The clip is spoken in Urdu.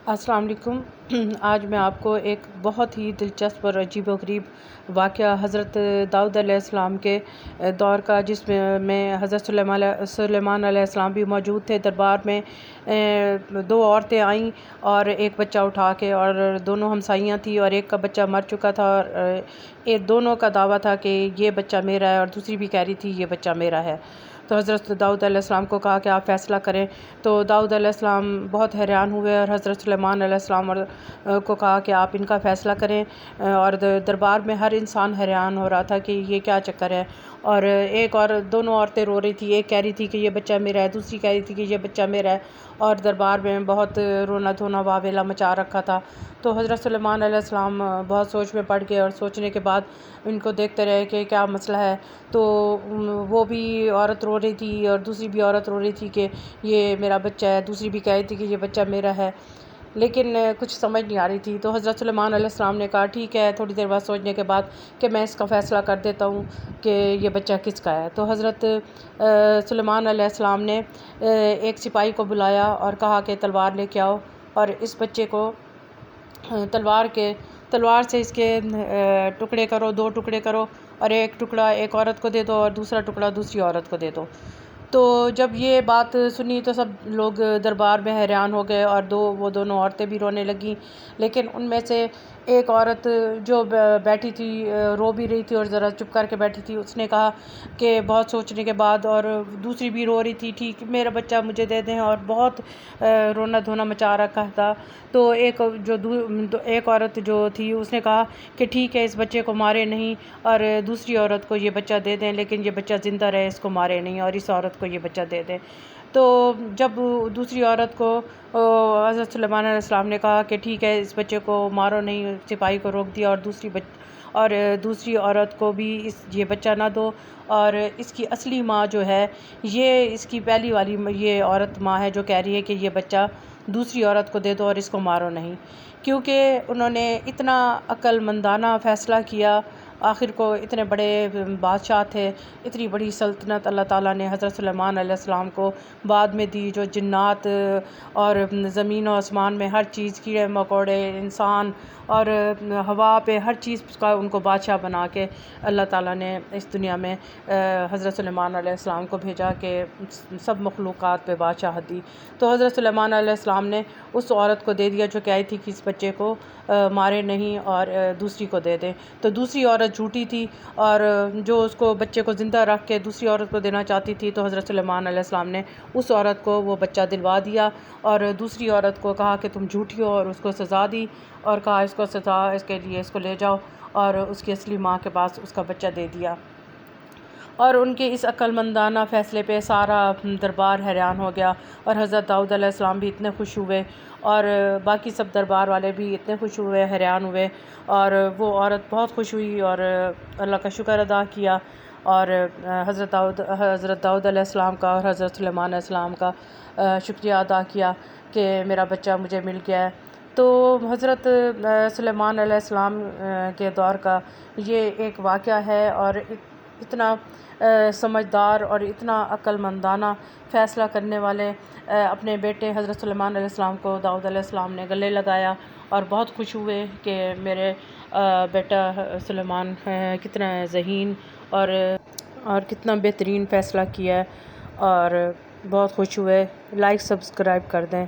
السلام علیکم۔ آج میں آپ کو ایک بہت ہی دلچسپ اور عجیب و غریب واقعہ حضرت داؤد علیہ السلام کے دور کا، جس میں حضرت سلیمان علیہ السلام بھی موجود تھے۔ دربار میں دو عورتیں آئیں اور ایک بچہ اٹھا کے، اور دونوں ہمسائیاں تھیں، اور ایک کا بچہ مر چکا تھا، اور دونوں کا دعویٰ تھا کہ یہ بچہ میرا ہے، اور دوسری بھی کہہ رہی تھی یہ بچہ میرا ہے۔ تو حضرت داؤد علیہ السلام کو کہا کہ آپ فیصلہ کریں۔ تو داؤد علیہ السلام بہت حیران ہوئے، اور حضرت سلیمان علیہ السلام کو کہا کہ آپ ان کا فیصلہ کریں۔ اور دربار میں ہر انسان حیران ہو رہا تھا کہ یہ کیا چکر ہے۔ اور دونوں عورتیں رو رہی تھی، ایک کہہ رہی تھی کہ یہ بچہ میرا ہے، دوسری کہہ رہی تھی کہ یہ بچہ میرا ہے، اور دربار میں بہت رونا دھونا واویلا مچا رکھا تھا۔ تو حضرت سلیمان علیہ السلام بہت سوچ میں پڑ گئے، اور سوچنے کے بعد ان کو دیکھتے رہے کہ کیا مسئلہ ہے۔ تو وہ بھی عورت رو رہی تھی، اور دوسری بھی عورت رو رہی تھی کہ یہ میرا بچہ ہے، دوسری بھی کہہ رہی تھی کہ یہ بچہ میرا ہے، لیکن کچھ سمجھ نہیں آ رہی تھی۔ تو حضرت سلیمان علیہ السلام نے کہا ٹھیک ہے، تھوڑی دیر بعد سوچنے کے بعد، کہ میں اس کا فیصلہ کر دیتا ہوں کہ یہ بچہ کس کا ہے۔ تو حضرت سلیمان علیہ السلام نے ایک سپاہی کو بلایا اور کہا کہ تلوار لے کے آؤ، اور اس بچے کو تلوار سے اس کے ٹکڑے کرو، دو ٹکڑے کرو، اور ایک ٹکڑا ایک عورت کو دے دو، اور دوسرا ٹکڑا دوسری عورت کو دے دو۔ تو جب یہ بات سنی تو سب لوگ دربار میں حیران ہو گئے، اور وہ دونوں عورتیں بھی رونے لگیں۔ لیکن ان میں سے ایک عورت جو بیٹھی تھی، رو بھی رہی تھی اور ذرا چپ کر کے بیٹھی تھی، اس نے کہا کہ بہت سوچنے کے بعد، اور دوسری بھی رو رہی تھی ٹھیک میرا بچہ مجھے دے دیں، اور بہت رونا دھونا مچا رکھا تھا۔ تو ایک عورت جو تھی اس نے کہا کہ ٹھیک ہے، اس بچے کو مارے نہیں، اور دوسری عورت کو یہ بچہ دے دیں، لیکن یہ بچہ زندہ رہے، اس کو مارے نہیں، اور اس عورت کو یہ بچہ دے دیں۔ تو جب دوسری عورت کو حضرت سلیمان علیہ السلام نے کہا کہ ٹھیک ہے، اس بچے کو مارو نہیں، سپاہی کو روک دیا، اور دوسری عورت کو بھی یہ بچہ نہ دو، اور اس کی اصلی ماں جو ہے، یہ اس کی پہلی والی یہ عورت ماں ہے جو کہہ رہی ہے کہ یہ بچہ دوسری عورت کو دے دو اور اس کو مارو نہیں، کیونکہ انہوں نے اتنا عقل مندانہ فیصلہ کیا۔ آخر کو اتنے بڑے بادشاہ تھے، اتنی بڑی سلطنت اللہ تعالیٰ نے حضرت سلیمان علیہ السلام کو بعد میں دی، جو جنات اور زمین و آسمان میں ہر چیز، کیڑے مکوڑے، انسان اور ہوا پہ ہر چیز کا ان کو بادشاہ بنا کے اللہ تعالیٰ نے اس دنیا میں حضرت سلیمان علیہ السلام کو بھیجا کہ سب مخلوقات پہ بادشاہت دی۔ تو حضرت سلیمان علیہ السلام نے اس عورت کو دے دیا جو کہی تھی کہ اس بچے کو مارے نہیں اور دوسری کو دے دیں۔ تو دوسری عورت جھوٹی تھی، اور جو اس کو بچے کو زندہ رکھ کے دوسری عورت کو دینا چاہتی تھی، تو حضرت سلیمان علیہ السلام نے اس عورت کو وہ بچہ دلوا دیا، اور دوسری عورت کو کہا کہ تم جھوٹی ہو، اور اس کو سزا دی، اور کہا اس کو سزا اس کے لیے اس کو لے جاؤ، اور اس کی اصلی ماں کے پاس اس کا بچہ دے دیا۔ اور ان کے اس عقل مندانہ فیصلے پہ سارا دربار حیران ہو گیا، اور حضرت داؤد علیہ السلام بھی اتنے خوش ہوئے، اور باقی سب دربار والے بھی اتنے خوش ہوئے، حیران ہوئے، اور وہ عورت بہت خوش ہوئی اور اللہ کا شکر ادا کیا، اور حضرت داؤد علیہ السلام کا اور حضرت سلیمان علیہ السلام کا شکریہ ادا کیا کہ میرا بچہ مجھے مل گیا ہے۔ تو حضرت سلیمان علیہ السلام کے دور کا یہ ایک واقعہ ہے، اور اتنا سمجھدار اور اتنا عقل مندانہ فیصلہ کرنے والے اپنے بیٹے حضرت سلیمان علیہ السلام کو داؤد علیہ السلام نے گلے لگایا، اور بہت خوش ہوئے کہ میرے بیٹا سلیمان کتنا ذہین اور کتنا بہترین فیصلہ کیا ہے، اور بہت خوش ہوئے۔ لائک سبسکرائب کر دیں۔